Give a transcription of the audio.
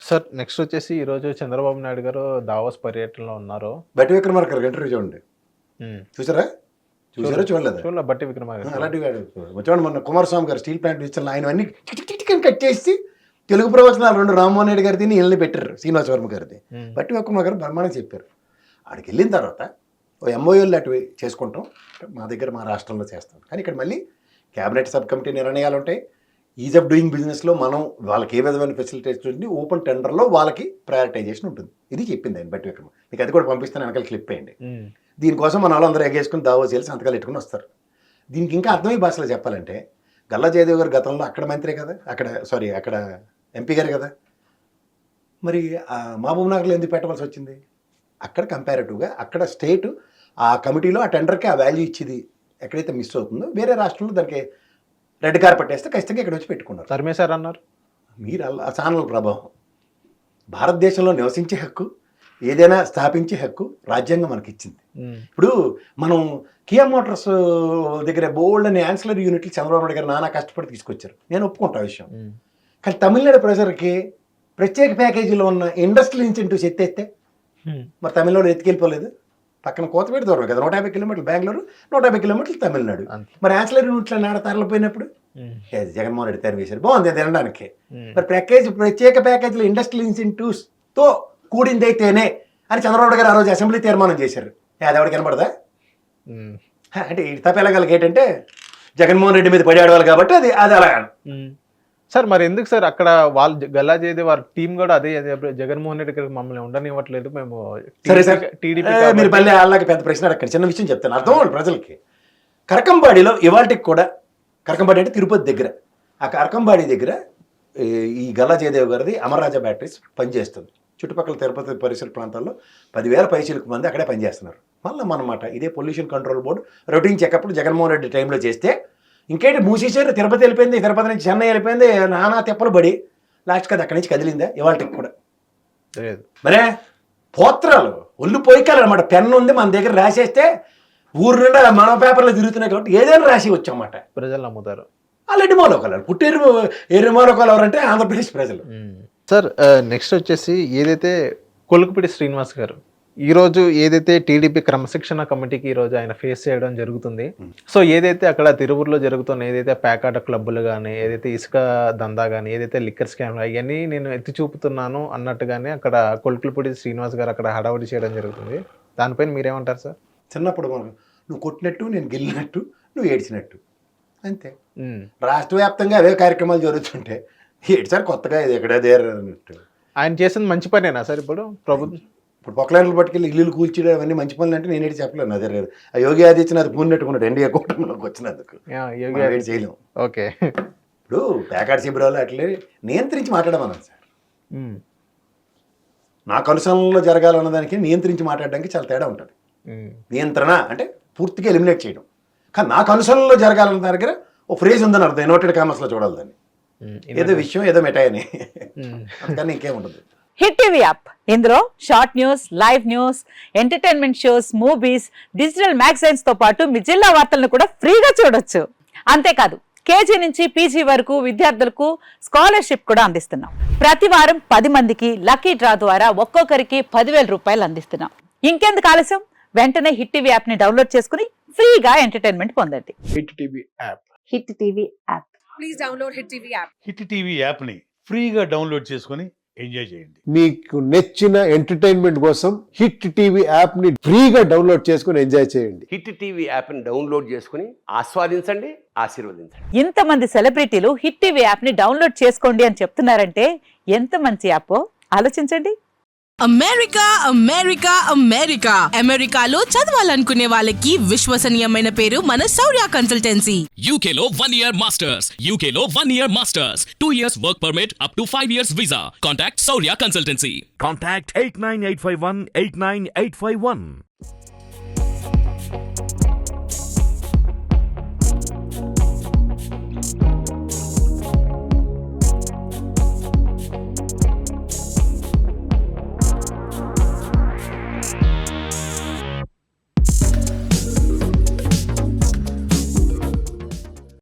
Sir next వచ్చేసి ఈరోజు చంద్రబాబు నాయుడు గారు దావోస్ పర్యటనలో ఉన్నారు. బట్టి విక్రమార్క గారికి ఇంటర్వ్యూ చూడండి. చూసారా చూడలేదు చూడలే బట్టి విక్రమార్క అలాంటివి చూడండి. మొన్న కుమారస్వామి గారు స్టీల్ ప్లాంట్ ఇచ్చిన ఆయన అన్ని టిక్ కట్ చేసి తెలుగు ప్రవచనాలు 2 రామ్మోహన్ రెడ్డి గారిది ఇళ్ళని పెట్టారు, శ్రీనివాస వర్మ గారిది. బట్టి విక్రమార్క గారు బ్రహ్మాండంగా చెప్పారు. ఆడికి వెళ్ళిన తర్వాత ఓ ఎంఓయూలు అటు చేసుకుంటాం, మా దగ్గర మా రాష్ట్రంలో చేస్తాం. కానీ ఇక్కడ మళ్ళీ క్యాబినెట్ సబ్ కమిటీ నిర్ణయాలు ఉంటాయి. ఈజ్ ఆఫ్ డూయింగ్ బిజినెస్లో మనం వాళ్ళకి ఏ విధమైన ఫెసిలిటేషన్ ఉంటుంది, ఓపెన్ టెండర్లో వాళ్ళకి ప్రయారిటైజేషన్ ఉంటుంది. ఇది చెప్పింది ఆయన బట్టి విక్రమ. మీకు అది కూడా పంపిస్తాను, వెనకాల క్లిప్ అయ్యండి. దీనికోసం మన వాళ్ళందరూ ఎగేసుకుని దావోస్ చేసి సంతకాలు పెట్టుకుని వస్తారు. దీనికి ఇంకా అర్థమయ్యే భాషలో చెప్పాలంటే గల్లా జయదేవ్ గారు గతంలో అక్కడ మంత్రే కదా, అక్కడ ఎంపీ గారు కదా, మరి మహబూబ్ నగర్లో ఎందుకు పెట్టవలసి వచ్చింది? అక్కడ కంపారిటివ్గా అక్కడ స్టేట్ ఆ కమిటీలో ఆ టెండర్కి ఆ వాల్యూ ఇచ్చేది ఎక్కడైతే మిస్ అవుతుందో వేరే రాష్ట్రంలో దానికి రెడ్ కార్పెట్ వేస్తే ఖచ్చితంగా ఇక్కడ వచ్చి పెట్టుకున్నారు. తరిమేశారు అన్నారు. మీరు ఆ ఛానల్ ప్రభావం. భారతదేశంలో నివసించే హక్కు, ఏదైనా స్థాపించే హక్కు రాజ్యాంగం మనకి ఇచ్చింది. ఇప్పుడు మనం కియా మోటార్స్ దగ్గర బోల్డ్ అని యాన్సిలరీ యూనిట్లు చంద్రబాబు నాయుడు గారు నానా కష్టపడి తీసుకొచ్చారు, నేను ఒప్పుకుంటా విషయం. కానీ తమిళనాడు ప్రజలకి ప్రత్యేక ప్యాకేజీలో ఉన్న ఇండస్ట్రియల్ ఇన్సెంటివ్స్ ఎత్తేస్తే మరి తమిళనాడు ఎత్తుకెళ్ళిపోలేదు. పక్కన కోతపేట దూరం కదా, 150 కిలోమీటర్లు బెంగళూరు, 150 కిలోమీటర్లు తమిళనాడు. మరి యాన్సిలరీ యూనిట్లు నాడ తరలిపోయినప్పుడు జగన్మోహన్ రెడ్డి తరివేశారు, బాగుంది తినడానికి. మరి ప్రత్యేక ప్యాకేజీలో ఇండస్ట్రియల్ ఇన్సెంటివ్స్తో కూడిందైతేనే అని చంద్రబాబు గారు ఆ రోజు అసెంబ్లీ తీర్మానం చేశారు. అది ఎవరికి కనపడదా? అంటే ఈ తప్పేలాగలకి ఏంటంటే జగన్మోహన్ రెడ్డి మీద పడి ఆడవాలి కాబట్టి అది అలా. సార్ మరి ఎందుకు సార్ అక్కడ వాళ్ళు గల్లా జయదేవ్ వారి టీం కూడా అదే జగన్మోహన్ రెడ్డి గారికి మమ్మల్ని ఉండనివ్వట్లేదు, మేము సరే సార్ టీడీపీ మీరు మళ్ళీ వాళ్ళకి పెద్ద ప్రశ్న అడగండి, చిన్న విషయం చెప్తాను అర్థం అవ్వండి ప్రజలకి. కరకంబాడిలో ఇవాళకి కూడా, కరకంబాడి అంటే తిరుపతి దగ్గర, ఆ కరకంబాడి దగ్గర ఈ గల్లా జయదేవ్ గారిది అమర్రాజా బ్యాటరీస్ పనిచేస్తుంది. చుట్టుపక్కల తిరుపతి పరిసర ప్రాంతాల్లో 10,000 పైసలకు మంది అక్కడే పనిచేస్తున్నారు. మళ్ళీ మనమాట ఇదే పొల్యూషన్ కంట్రోల్ బోర్డు రొటీన్ చెకప్లు జగన్మోహన్ రెడ్డి టైంలో చేస్తే ఇంకేంటి మూసేసారు, తిరుపతి వెళ్ళిపోయింది, తిరుపతి నుంచి చెన్నై వెళ్ళిపోయింది, నానా తెప్పలు పడి లాస్ట్ కదా అక్కడి నుంచి కదిలిందా ఇవాళకి కూడా? మరే పోత్రాలు ఒళ్ళు పోయికాలన్నమాట. పెన్ను ఉంది మన దగ్గర, రాసేస్తే ఊరు నుండి మన పేపర్లో తిరుగుతున్నాయి కాబట్టి ఏదైనా రాసి వచ్చామాట. ప్రజలు నమ్ముతారు. వాళ్ళు ఎడ్డిమోలోకాలు, ఎర్రిమోలోకాలు ఎవరంటే ఆంధ్రప్రదేశ్ ప్రజలు. సార్ నెక్స్ట్ వచ్చేసి ఏదైతే కొలుకుపిడి శ్రీనివాస్ గారు ఈరోజు ఏదైతే టీడీపీ క్రమశిక్షణ కమిటీకి ఈరోజు ఆయన ఫేస్ చేయడం జరుగుతుంది. సో ఏదైతే అక్కడ తిరువురులో జరుగుతున్న ఏదైతే ప్యాకాట క్లబ్బులు కానీ, ఏదైతే ఇసుక దందా కానీ, ఏదైతే లిక్కర్ స్కామ్లు అవన్నీ నేను ఎత్తి చూపుతున్నాను అన్నట్టుగానే అక్కడ కొలుకులపూడి శ్రీనివాస్ గారు అక్కడ హడావుడి చేయడం జరుగుతుంది. దానిపైన మీరేమంటారు సార్? చిన్నప్పుడు మనం నువ్వు కొట్టినట్టు, నేను గెలినట్టు, నువ్వు ఏడ్చినట్టు, అంతే. రాష్ట్ర వ్యాప్తంగా అవే కార్యక్రమాలు జరుగుతుంటే ఏడ్చారు కొత్తగా ఇది ఎక్కడే అన్నట్టు. ఆయన చేసింది మంచి పనేనా సార్? ఇప్పుడు ప్రభుత్వం ఇప్పుడు పొక్కలైన్లు పట్టుకెళ్ళి ఇల్లు కూల్చడం అవన్నీ మంచి పనులు అంటే నేనేది చెప్పలేను. అదే లేదు, ఆ యోగి ఆదిత్యనాథ్ పూనెట్టుకున్నాడు ఎన్డీఏ కూటమిలోకి వచ్చినందుకు. చేయలేము. ఓకే, ఇప్పుడు ప్యాకాట్ శిబిరాలు అట్లే నియంత్రించి మాట్లాడమన్నాను సార్. నాకు అనుసరణలో జరగాలన్న దానికి నియంత్రించి మాట్లాడడానికి చాలా తేడా ఉంటుంది. నియంత్రణ అంటే పూర్తిగా ఎలిమినేట్ చేయడం, కానీ నాకు అనుసరణలో జరగాలన్న దగ్గర ఓ ఫ్రేజ్ ఉందని అర్థం, ఇన్వర్టెడ్ కామర్స్లో చూడాలి దాన్ని. ఏదో విషయం ఏదో మిఠాయని, అందుకని ఇంకేముండదు. హిట్ టీవీ యాప్, ఇందులో short news, live news, entertainment shows, movies, digital magazines తో పాటు మీ జిల్లా వార్తలను కూడా ఫ్రీగా చూడొచ్చు. అంతేకాదు కేజీ నుంచి పీజీ వరకు విద్యార్థులకు స్కాలర్షిప్ కూడా అందిస్తున్నాం. ప్రతి వారం 10 మందికి లక్కీ డ్రా ద్వారా ఒక్కొక్కరికి 10,000 రూపాయలు అందిస్తున్నాం. ఇంకెందుకు ఆలస్యం, వెంటనే హిట్ టీవీ యాప్ ని డౌన్లోడ్ చేసుకుని ఫ్రీగా ఎంటర్టైన్మెంట్ పొందండి. Hit TV app. Hit TV app. Please download hit TV app. Hit TV app ని ఫ్రీగా డౌన్లోడ్ చేసుకుని ఎంజాయ్ చేయండి. మీకు నచ్చిన ఎంటర్టైన్మెంట్ కోసం హిట్ టీవీ యాప్ ని ఫ్రీగా డౌన్లోడ్ చేసుకుని ఎంజాయ్ చేయండి. హిట్ టీవీ యాప్ ని డౌన్లోడ్ చేసుకుని ఆస్వాదించండి, ఆశీర్వదించండి. ఇంతమంది సెలబ్రిటీలు హిట్ టీవీ యాప్ ని డౌన్లోడ్ చేసుకోండి అని చెప్తున్నారంటే ఎంత మంచి యాప్ ఆలోచించండి. అమెరికా అమెరికా అమెరికా అమెరికాలో చదవాలనుకునే వాళ్ళకి విశ్వసనీయమైన పేరు మన శౌర్య కన్సల్టెన్సీ. UK లో 1 year masters. UK లో 1 year masters. 2 years work permit up to 5 years visa. Contact Saurya Consultancy. Contact 89851 89851.